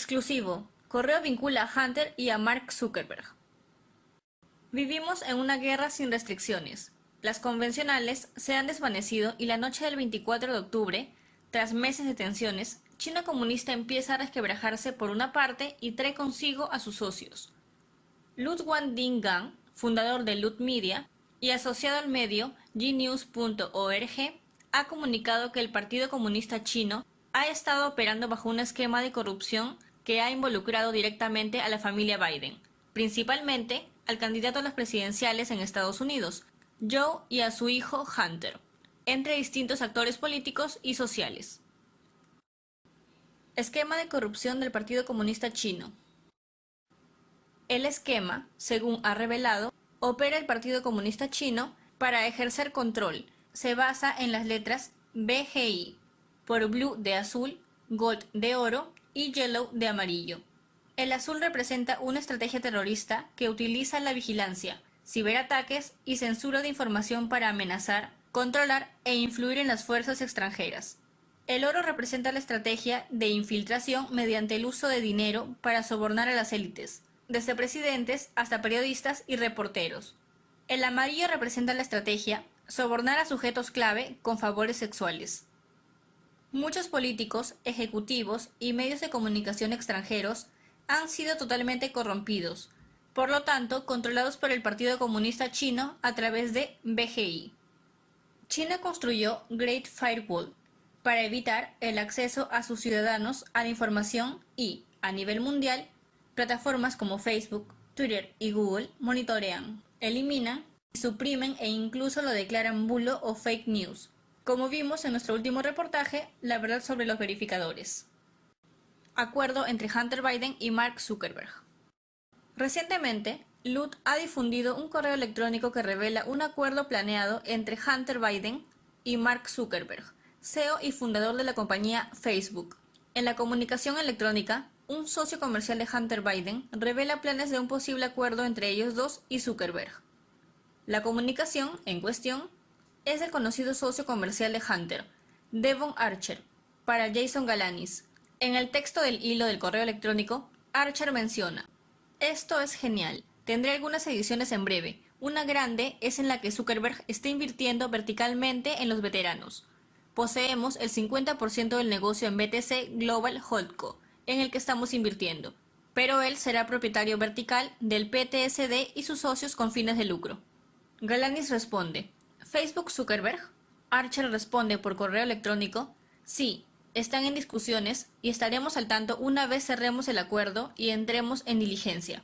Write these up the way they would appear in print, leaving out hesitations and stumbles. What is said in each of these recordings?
Exclusivo. Correo vincula a Hunter y a Mark Zuckerberg. Vivimos en una guerra sin restricciones. Las convencionales se han desvanecido y la noche del 24 de octubre, tras meses de tensiones, China comunista empieza a resquebrajarse por una parte y trae consigo a sus socios. Lu Wang-Ding-Gang, fundador de Lut Media y asociado al medio gnews.org, ha comunicado que el Partido Comunista Chino ha estado operando bajo un esquema de corrupción que ha involucrado directamente a la familia Biden, principalmente al candidato a las presidenciales en Estados Unidos, Joe, y a su hijo Hunter, entre distintos actores políticos y sociales. Esquema de corrupción del Partido Comunista Chino. El esquema, según ha revelado, opera el Partido Comunista Chino para ejercer control. Se basa en las letras BGI, por Blue de azul, Gold de oro y Yellow de amarillo. El azul representa una estrategia terrorista que utiliza la vigilancia, ciberataques y censura de información para amenazar, controlar e influir en las fuerzas extranjeras. El oro representa la estrategia de infiltración mediante el uso de dinero para sobornar a las élites, desde presidentes hasta periodistas y reporteros. El amarillo representa la estrategia sobornar a sujetos clave con favores sexuales. Muchos políticos, ejecutivos y medios de comunicación extranjeros han sido totalmente corrompidos, por lo tanto controlados por el Partido Comunista Chino a través de BGI. China construyó Great Firewall para evitar el acceso a sus ciudadanos a la información y, a nivel mundial, plataformas como Facebook, Twitter y Google monitorean, eliminan, suprimen e incluso lo declaran bulo o fake news, como vimos en nuestro último reportaje, La verdad sobre los verificadores. Acuerdo entre Hunter Biden y Mark Zuckerberg. Recientemente, Lut ha difundido un correo electrónico que revela un acuerdo planeado entre Hunter Biden y Mark Zuckerberg, CEO y fundador de la compañía Facebook. En la comunicación electrónica, un socio comercial de Hunter Biden revela planes de un posible acuerdo entre ellos dos y Zuckerberg. La comunicación, en cuestión, es el conocido socio comercial de Hunter, Devon Archer, para Jason Galanis. En el texto del hilo del correo electrónico, Archer menciona: "Esto es genial, tendré algunas ediciones en breve. Una grande es en la que Zuckerberg está invirtiendo verticalmente en los veteranos. Poseemos el 50% del negocio en BTC Global Holdco, en el que estamos invirtiendo, pero él será propietario vertical del PTSD y sus socios con fines de lucro". Galanis responde: ¿Facebook Zuckerberg? Archer responde por correo electrónico: "Sí, están en discusiones y estaremos al tanto una vez cerremos el acuerdo y entremos en diligencia".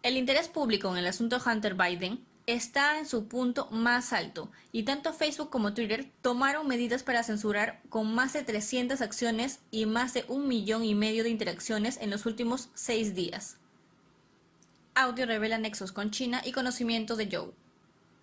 El interés público en el asunto Hunter Biden está en su punto más alto y tanto Facebook como Twitter tomaron medidas para censurar con más de 300 acciones y más de 1,5 millones de interacciones en los últimos 6 días. Audio revela nexos con China y conocimiento de Joe.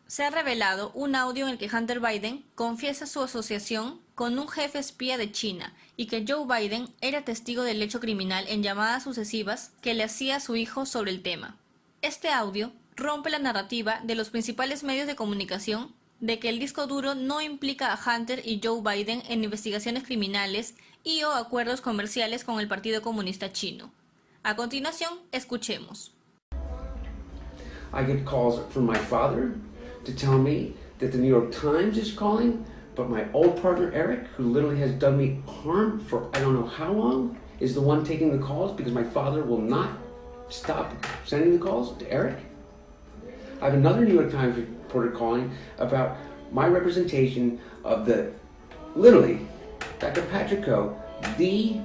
Se ha revelado un audio en el que Hunter Biden confiesa su asociación con un jefe espía de China y que Joe Biden era testigo del hecho criminal en llamadas sucesivas que le hacía a su hijo sobre el tema. Este audio rompe la narrativa de los principales medios de comunicación de que el disco duro no implica a Hunter y Joe Biden en investigaciones criminales y o acuerdos comerciales con el Partido Comunista Chino. A continuación, escuchemos. I get calls from my father to tell me that the New York Times is calling, but my old partner Eric, who literally has done me harm for I don't know how long, is the one taking the calls because my father will not stop sending the calls to Eric. I have another New York Times reporter calling about my representation of literally, Dr. Patrick Koh, the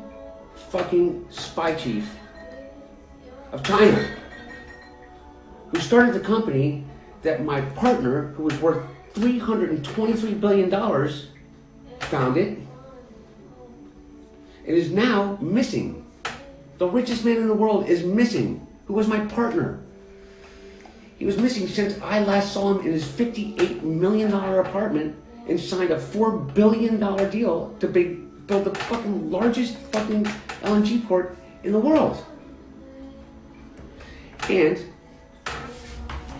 fucking spy chief of China, who started the company that my partner, who was worth $323 billion, founded, and is now missing. The richest man in the world is missing, who was my partner. He was missing since I last saw him in his $58 million apartment and signed a $4 billion deal to build the fucking largest fucking LNG port in the world. And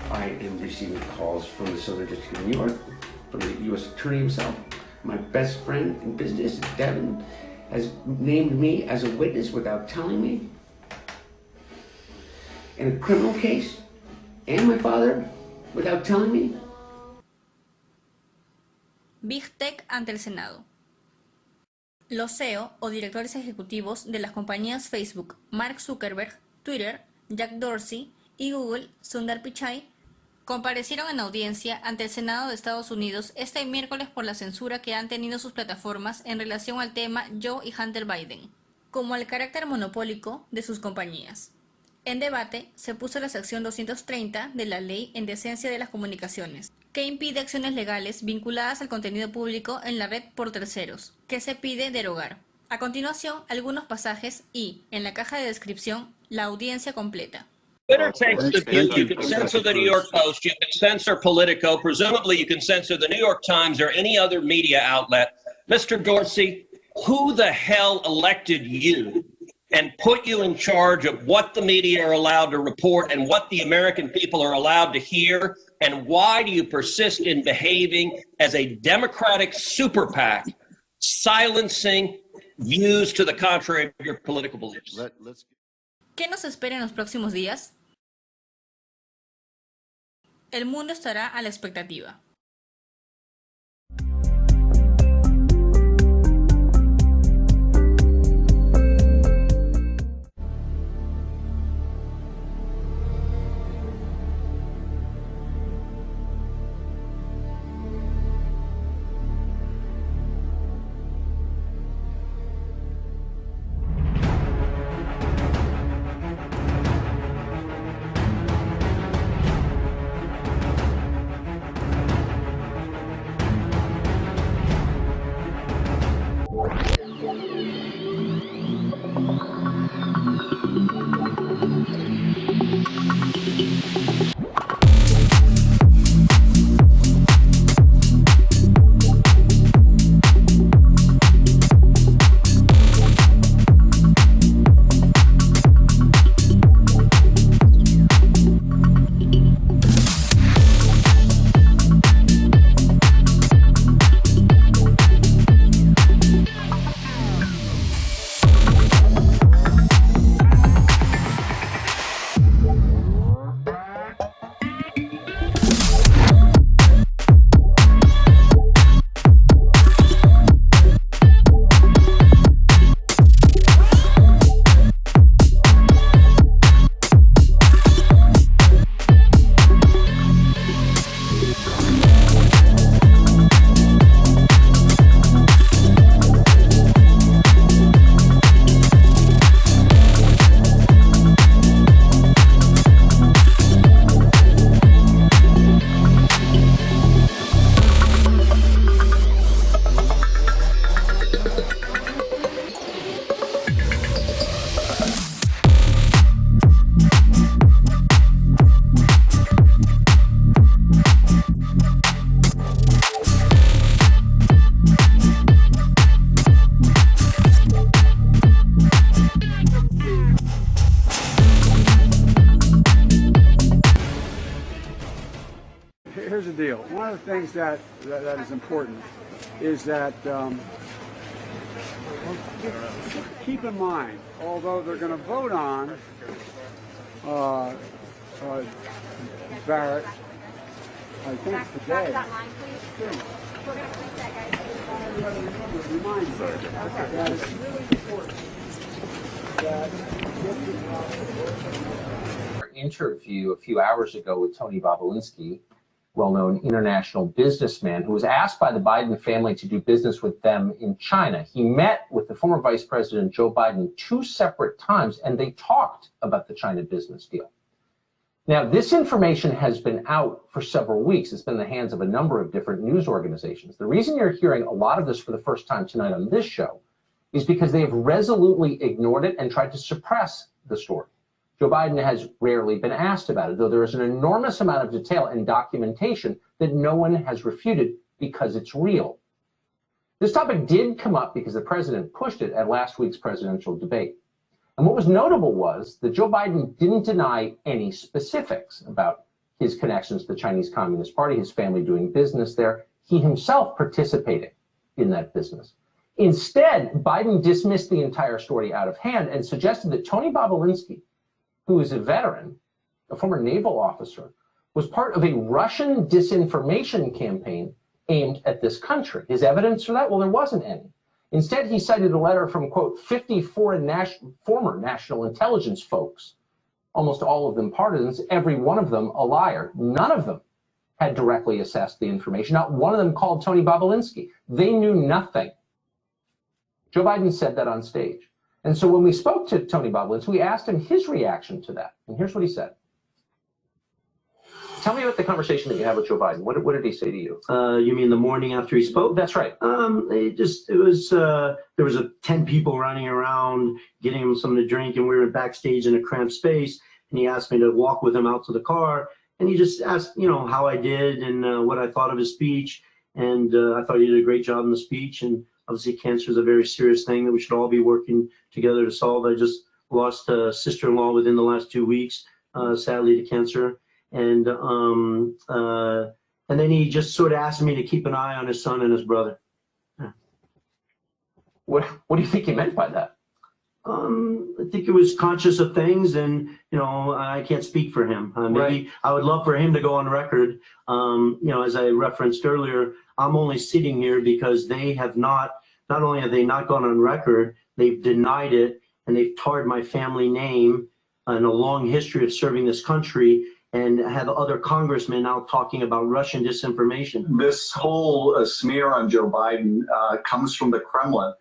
I am receiving calls from the Southern District of New York, from the U.S. Attorney himself. My best friend in business, Devin, has named me as a witness without telling me. in a criminal case and my father without telling me? Big Tech ante el Senado. Los CEO o directores ejecutivos de las compañías Facebook, Mark Zuckerberg, Twitter, Jack Dorsey y Google, Sundar Pichai, comparecieron en audiencia ante el Senado de Estados Unidos este miércoles por la censura que han tenido sus plataformas en relación al tema Joe y Hunter Biden, como el carácter monopólico de sus compañías. En debate se puso la sección 230 de la Ley en Decencia de las Comunicaciones, que impide acciones legales vinculadas al contenido público en la red por terceros, que se pide derogar. A continuación, algunos pasajes y, en la caja de descripción, la audiencia completa. Twitter takes the view you can censor the New York Post, you can censor Politico, presumably you can censor the New York Times or any other media outlet. Mr. Dorsey, who the hell elected you and put you in charge of what the media are allowed to report and what the American people are allowed to hear? And why do you persist in behaving as a Democratic super PAC, silencing views to the contrary of your political beliefs? ¿Qué nos espera en los próximos días? El mundo estará a la expectativa. Here's the deal. One of the things that is important is that keep in mind, although they're going to vote on Barrett, I think today. That it's really important that interview a few hours ago with Tony Bobulinski, well-known international businessman, who was asked by the Biden family to do business with them in China. He met with the former Vice President Joe Biden 2 separate times, and they talked about the China business deal. Now, this information has been out for several weeks. It's been in the hands of a number of different news organizations. The reason you're hearing a lot of this for the first time tonight on this show is because they have resolutely ignored it and tried to suppress the story. Joe Biden has rarely been asked about it, though there is an enormous amount of detail and documentation that no one has refuted because it's real. This topic did come up because the president pushed it at last week's presidential debate. And what was notable was that Joe Biden didn't deny any specifics about his connections to the Chinese Communist Party, his family doing business there. He himself participated in that business. Instead, Biden dismissed the entire story out of hand and suggested that Tony Bobulinski, who is a veteran, a former naval officer, was part of a Russian disinformation campaign aimed at this country. His evidence for that? Well, there wasn't any. Instead, he cited a letter from, quote, 50 former national intelligence folks, almost all of them partisans, every one of them a liar. None of them had directly assessed the information. Not one of them called Tony Bobulinski. They knew nothing. Joe Biden said that on stage. And so when we spoke to Tony Bobulinski, we asked him his reaction to that. And here's what he said. Tell me about the conversation that you had with Joe Biden. What did he say to you? You mean the morning after he spoke? That's right. There was 10 people running around, getting him something to drink, and we were backstage in a cramped space, and he asked me to walk with him out to the car, and he just asked, how I did and what I thought of his speech, and I thought he did a great job in the speech, and obviously cancer is a very serious thing that we should all be working together to solve. I just lost a sister-in-law within the last 2 weeks, sadly, to cancer. And then he just sort of asked me to keep an eye on his son and his brother. Yeah. What do you think he meant by that? I think he was conscious of things, and I can't speak for him. Maybe Right. I would love for him to go on record. As I referenced earlier, I'm only sitting here because they have not only have they not gone on record, they've denied it, and they've tarred my family name and a long history of serving this country, and have other congressmen now talking about Russian disinformation. This whole smear on Joe Biden comes from the Kremlin.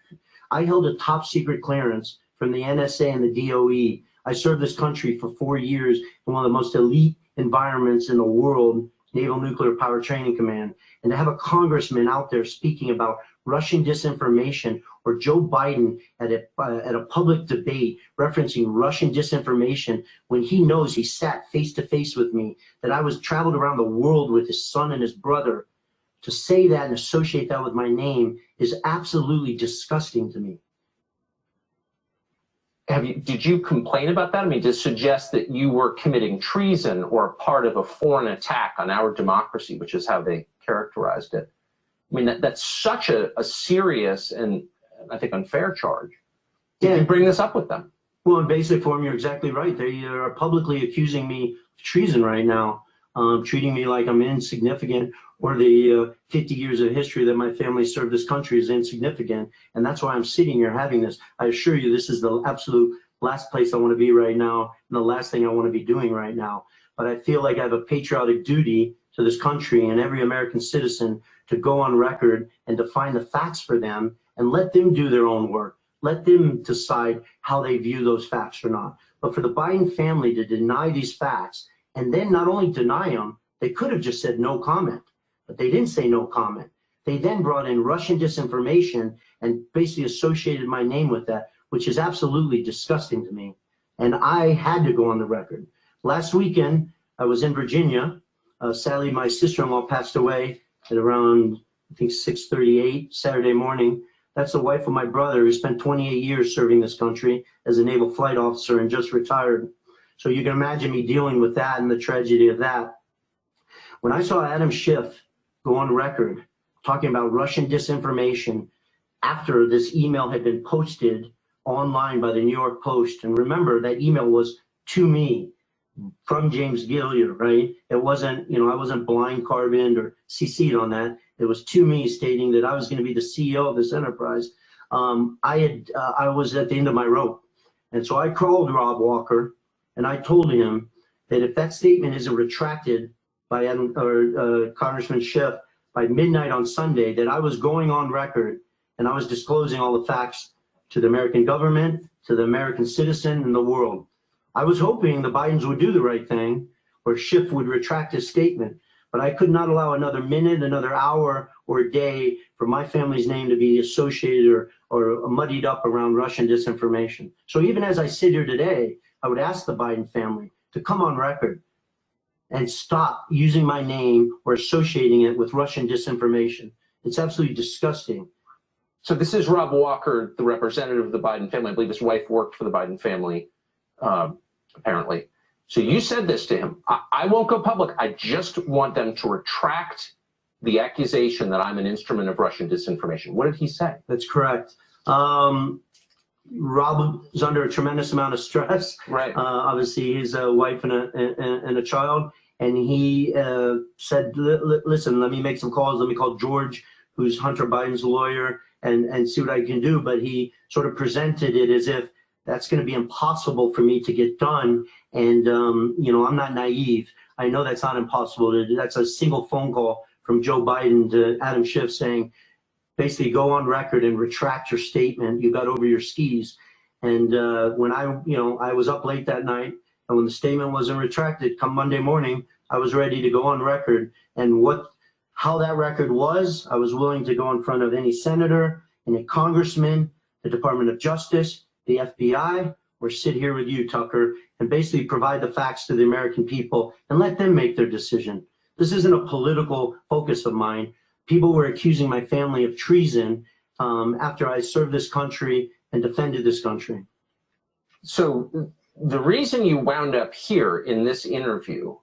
I held a top secret clearance from the NSA and the DOE. I served this country for 4 years in one of the most elite environments in the world, Naval Nuclear Power Training Command. And to have a congressman out there speaking about Russian disinformation, or Joe Biden at a public debate referencing Russian disinformation, when he knows he sat face to face with me, that I was traveled around the world with his son and his brother, to say that and associate that with my name is absolutely disgusting to me. Did you complain about that? I mean, to suggest that you were committing treason or part of a foreign attack on our democracy, which is how they characterized it. I mean, that's such a serious and I think unfair charge. Did you bring this up with them? Well, in basic form, you're exactly right. They are publicly accusing me of treason right now, treating me like I'm insignificant, or the 50 years of history that my family served this country is insignificant. And that's why I'm sitting here having this. I assure you, this is the absolute last place I want to be right now, and the last thing I want to be doing right now. But I feel like I have a patriotic duty to this country and every American citizen to go on record and to find the facts for them and let them do their own work. Let them decide how they view those facts or not. But for the Biden family to deny these facts, and then not only deny them, they could have just said no comment, but they didn't say no comment. They then brought in Russian disinformation and basically associated my name with that, which is absolutely disgusting to me. And I had to go on the record. Last weekend, I was in Virginia. Sadly, my sister-in-law passed away at around, I think, 6:38 Saturday morning. That's the wife of my brother, who spent 28 years serving this country as a naval flight officer and just retired. So you can imagine me dealing with that and the tragedy of that. When I saw Adam Schiff go on record talking about Russian disinformation after this email had been posted online by the New York Post, and remember that email was to me from James Gilliar, right? It wasn't, I wasn't blind carboned or CC'd on that. It was to me stating that I was going to be the CEO of this enterprise. I was at the end of my rope. And so I called Rob Walker and I told him that if that statement isn't retracted by Congressman Schiff by midnight on Sunday, that I was going on record and I was disclosing all the facts to the American government, to the American citizen, and the world. I was hoping the Bidens would do the right thing, or Schiff would retract his statement, but I could not allow another minute, another hour, or a day for my family's name to be associated or muddied up around Russian disinformation. So even as I sit here today, I would ask the Biden family to come on record and stop using my name or associating it with Russian disinformation. It's absolutely disgusting. So this is Rob Walker, the representative of the Biden family. I believe his wife worked for the Biden family, apparently. So you said this to him. I won't go public. I just want them to retract the accusation that I'm an instrument of Russian disinformation. What did he say? That's correct. Rob is under a tremendous amount of stress. Right. Obviously, he's a wife and a child, and he said, "Listen, let me make some calls. Let me call George, who's Hunter Biden's lawyer, and see what I can do." But he sort of presented it as if that's going to be impossible for me to get done. And I'm not naive. I know that's not impossible. That's a single phone call from Joe Biden to Adam Schiff saying, basically, go on record and retract your statement. You got over your skis. And when I was up late that night, and when the statement wasn't retracted, come Monday morning, I was ready to go on record. And how that record was, I was willing to go in front of any senator, any congressman, the Department of Justice, the FBI, or sit here with you, Tucker, and basically provide the facts to the American people and let them make their decision. This isn't a political focus of mine. People were accusing my family of treason after I served this country and defended this country. So the reason you wound up here in this interview,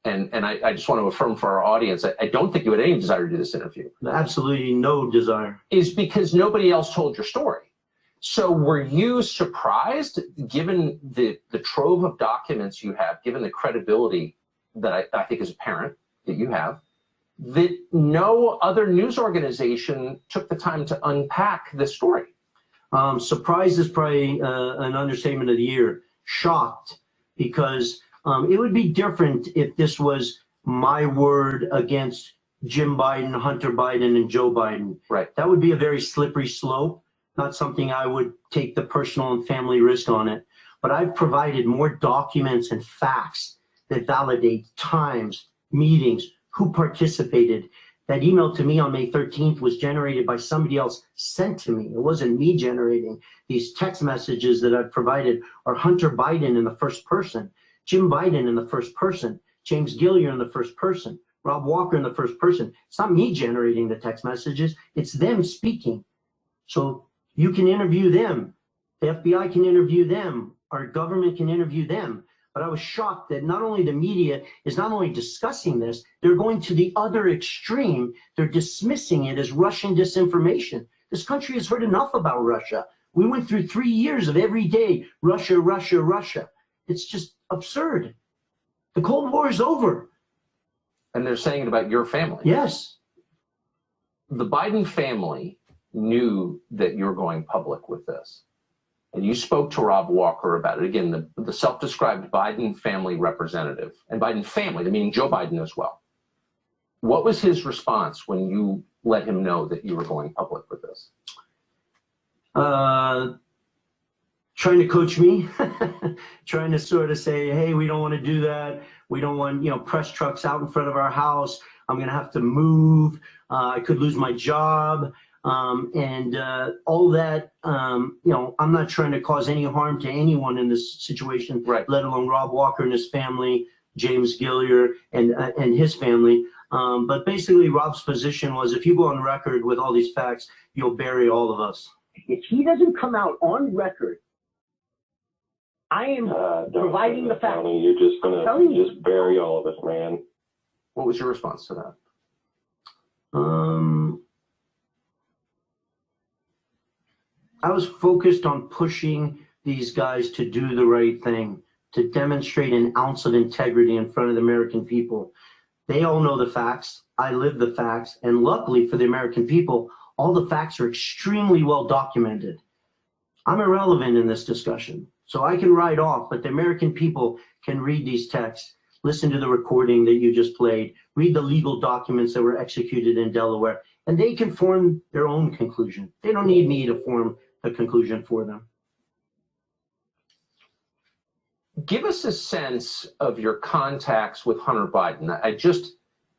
and I just want to affirm for our audience, I don't think you had any desire to do this interview. Absolutely no desire. Is because nobody else told your story. So were you surprised, given the trove of documents you have, given the credibility that I think is apparent that you have, that no other news organization took the time to unpack this story? Surprised is probably an understatement of the year. Shocked, because it would be different if this was my word against Jim Biden, Hunter Biden, and Joe Biden. Right. That would be a very slippery slope, not something I would take the personal and family risk on it. But I've provided more documents and facts that validate times, meetings, who participated. That email to me on May 13th was generated by somebody else sent to me. It wasn't me generating. These text messages that I've provided are Hunter Biden in the first person, Jim Biden in the first person, James Gilliar in the first person, Rob Walker in the first person. It's not me generating the text messages. It's them speaking. So you can interview them. The FBI can interview them. Our government can interview them. But I was shocked that not only the media is not only discussing this, they're going to the other extreme. They're dismissing it as Russian disinformation. This country has heard enough about Russia. We went through 3 years of every day, Russia, Russia, Russia. It's just absurd. The Cold War is over. And they're saying it about your family. Yes. The Biden family knew that you're going public with this. And you spoke to Rob Walker about it. Again, the self-described Biden family representative, and Biden family, meaning Joe Biden as well. What was his response when you let him know that you were going public with this? Trying to coach me, trying to sort of say, hey, we don't want to do that. We don't want, press trucks out in front of our house. I'm going to have to move. I could lose my job. And all that, I'm not trying to cause any harm to anyone in this situation, right, let alone Rob Walker and his family, James Gilliar and his family. But basically, Rob's position was, if you go on record with all these facts, you'll bury all of us. If he doesn't come out on record, I am providing the facts. You're just going to just bury all of us, man. What was your response to that? I was focused on pushing these guys to do the right thing, to demonstrate an ounce of integrity in front of the American people. They all know the facts. I live the facts. And luckily for the American people, all the facts are extremely well documented. I'm irrelevant in this discussion, so I can ride off, but the American people can read these texts, listen to the recording that you just played, read the legal documents that were executed in Delaware, and they can form their own conclusion. They don't need me to form the conclusion for them. Give us a sense of your contacts with Hunter Biden.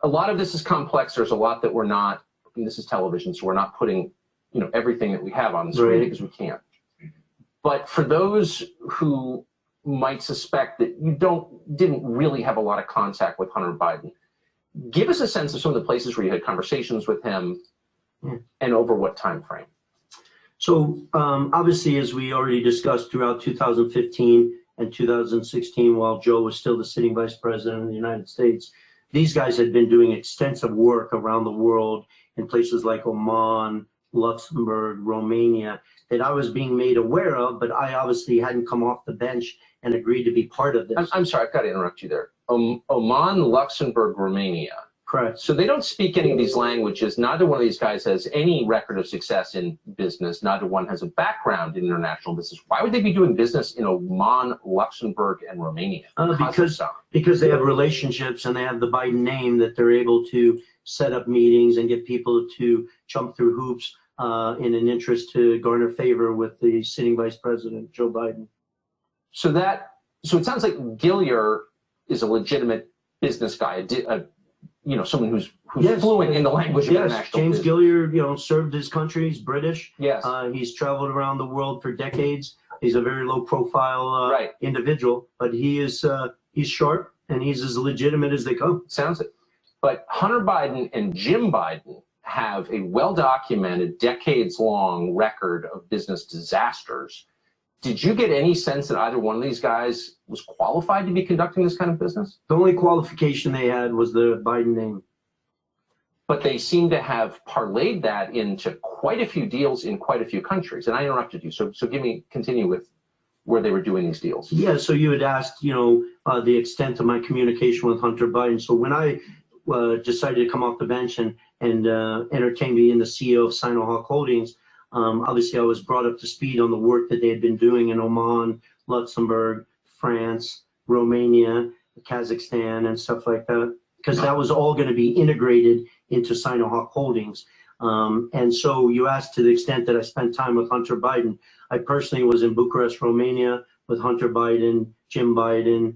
A lot of this is complex. There's a lot that we're not, this is television, so we're not putting, everything that we have on the screen because we can't. But for those who might suspect that you didn't really have a lot of contact with Hunter Biden, give us a sense of some of the places where you had conversations with him and over what time frame. So obviously, as we already discussed throughout 2015 and 2016, while Joe was still the sitting vice president of the United States, these guys had been doing extensive work around the world in places like Oman, Luxembourg, Romania, that I was being made aware of, but I obviously hadn't come off the bench and agreed to be part of this. I'm sorry, I've got to interrupt you there. Oman, Luxembourg, Romania. Correct. So they don't speak any of these languages. Neither one of these guys has any record of success in business. Neither one has a background in international business. Why would they be doing business in Oman, Luxembourg, and Romania? Because they have relationships and they have the Biden name that they're able to set up meetings and get people to jump through hoops in an interest to garner favor with the sitting Vice President, Joe Biden. So it sounds like Gillier is a legitimate business guy, someone who's Yes. fluent in the language of Yes, international James business. Gillier, served his country. He's British. Yes. He's traveled around the world for decades. He's a very low-profile Right. individual, but he's sharp and he's as legitimate as they come. Sounds it. But Hunter Biden and Jim Biden have a well-documented, decades-long record of business disasters. Did you get any sense that either one of these guys was qualified to be conducting this kind of business? The only qualification they had was the Biden name. But they seem to have parlayed that into quite a few deals in quite a few countries. And I interrupted you, so continue with where they were doing these deals. Yeah, so you had asked, the extent of my communication with Hunter Biden. So when I decided to come off the bench and entertain being the CEO of Sinohawk Holdings, obviously I was brought up to speed on the work that they had been doing in Oman, Luxembourg, France, Romania, Kazakhstan, and stuff like that, because that was all going to be integrated into Sinohawk Holdings. And so you asked to the extent that I spent time with Hunter Biden. I personally was in Bucharest, Romania with Hunter Biden, Jim Biden,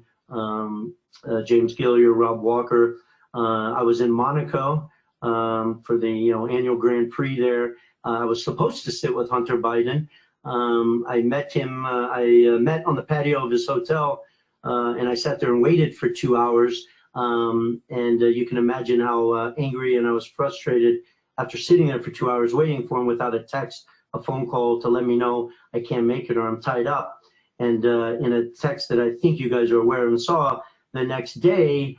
James Gillier, Rob Walker. I was in Monaco for the annual Grand Prix there. I was supposed to sit with Hunter Biden. I met him. I met on the patio of his hotel, and I sat there and waited for 2 hours. And you can imagine how angry and I was frustrated after sitting there for 2 hours waiting for him without a text, a phone call to let me know I can't make it or I'm tied up. And in a text that I think you guys are aware of and saw, the next day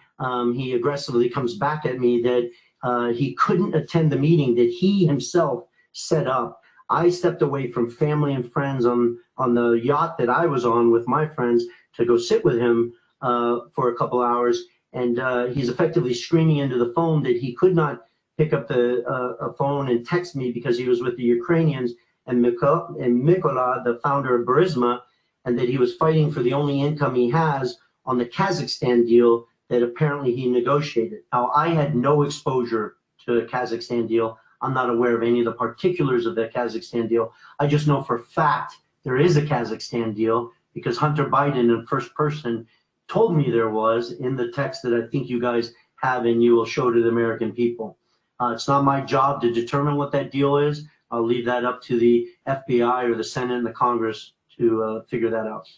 he aggressively comes back at me that he couldn't attend the meeting that he himself set up. I stepped away from family and friends on the yacht that I was on with my friends to go sit with him for a couple hours. And he's effectively screaming into the phone that he could not pick up a phone and text me because he was with the Ukrainians and Mykola, the founder of Burisma, and that he was fighting for the only income he has on the Kazakhstan deal that apparently he negotiated. Now, I had no exposure to the Kazakhstan deal. I'm not aware of any of the particulars of that Kazakhstan deal. I just know for a fact there is a Kazakhstan deal because Hunter Biden in first person told me there was in the text that I think you guys have and you will show to the American people. It's not my job to determine what that deal is. I'll leave that up to the FBI or the Senate and the Congress to figure that out.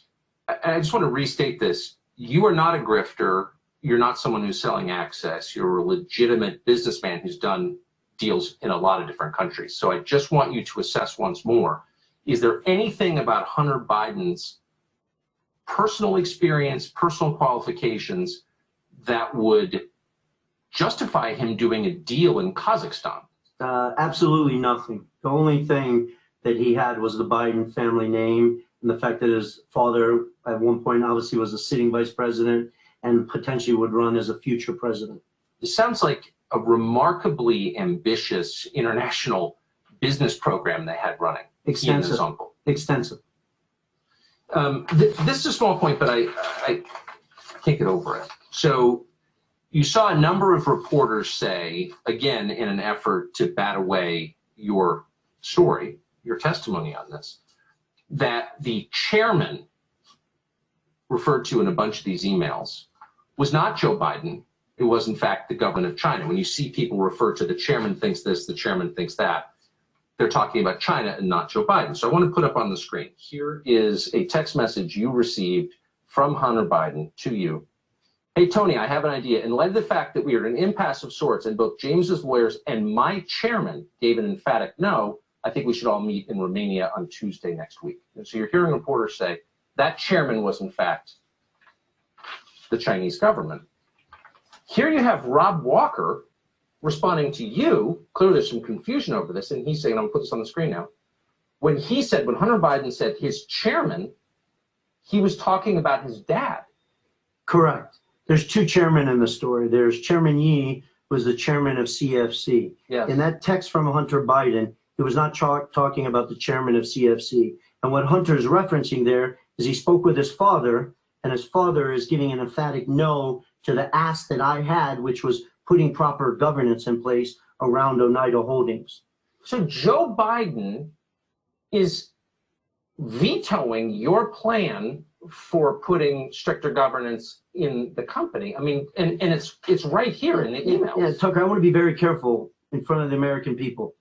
I just want to restate this. You are not a grifter. You're not someone who's selling access. You're a legitimate businessman who's done deals in a lot of different countries. So I just want you to assess once more, is there anything about Hunter Biden's personal experience, personal qualifications that would justify him doing a deal in Kazakhstan? Absolutely nothing. The only thing that he had was the Biden family name and the fact that his father at one point obviously was a sitting vice president and potentially would run as a future president. It sounds like a remarkably ambitious international business program they had running. Extensive. He and his uncle. Extensive. This is a small point, but I can't get over it. So you saw a number of reporters say, again, in an effort to bat away your story, your testimony on this, that the chairman referred to in a bunch of these emails was not Joe Biden. It was, in fact, the government of China. When you see people refer to the chairman thinks this, the chairman thinks that, they're talking about China and not Joe Biden. So I want to put up on the screen. Here is a text message you received from Hunter Biden to you. Hey, Tony, I have an idea. In light of the fact that we are in an impasse of sorts and both James's lawyers and my chairman gave an emphatic no, I think we should all meet in Romania on Tuesday next week. And so you're hearing reporters say that chairman was, in fact, the Chinese government. Here you have Rob Walker responding to you, clearly there's some confusion over this, and he's saying, I'm gonna put this on the screen now. When Hunter Biden said his chairman, he was talking about his dad. Correct. There's two chairmen in the story. There's Chairman Yi, who was the chairman of CFC. Yes. In that text from Hunter Biden, he was not talking about the chairman of CFC. And what Hunter is referencing there is he spoke with his father, and his father is giving an emphatic no to the ask that I had, which was putting proper governance in place around Oneida Holdings. So Joe Biden is vetoing your plan for putting stricter governance in the company. I mean, and it's right here in the emails. Yeah, Tucker, I want to be very careful in front of the American people.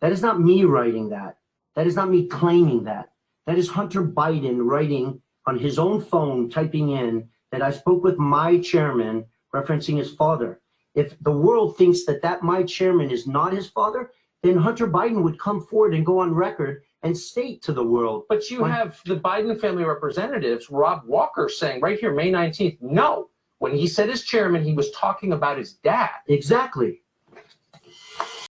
That is not me writing that. That is not me claiming that. That is Hunter Biden writing on his own phone, typing in that I spoke with my chairman, referencing his father. If the world thinks that my chairman is not his father, then Hunter Biden would come forward and go on record and state to the world. But you have the Biden family representatives, Rob Walker, saying right here, May 19th, no. When he said his chairman, he was talking about his dad. Exactly.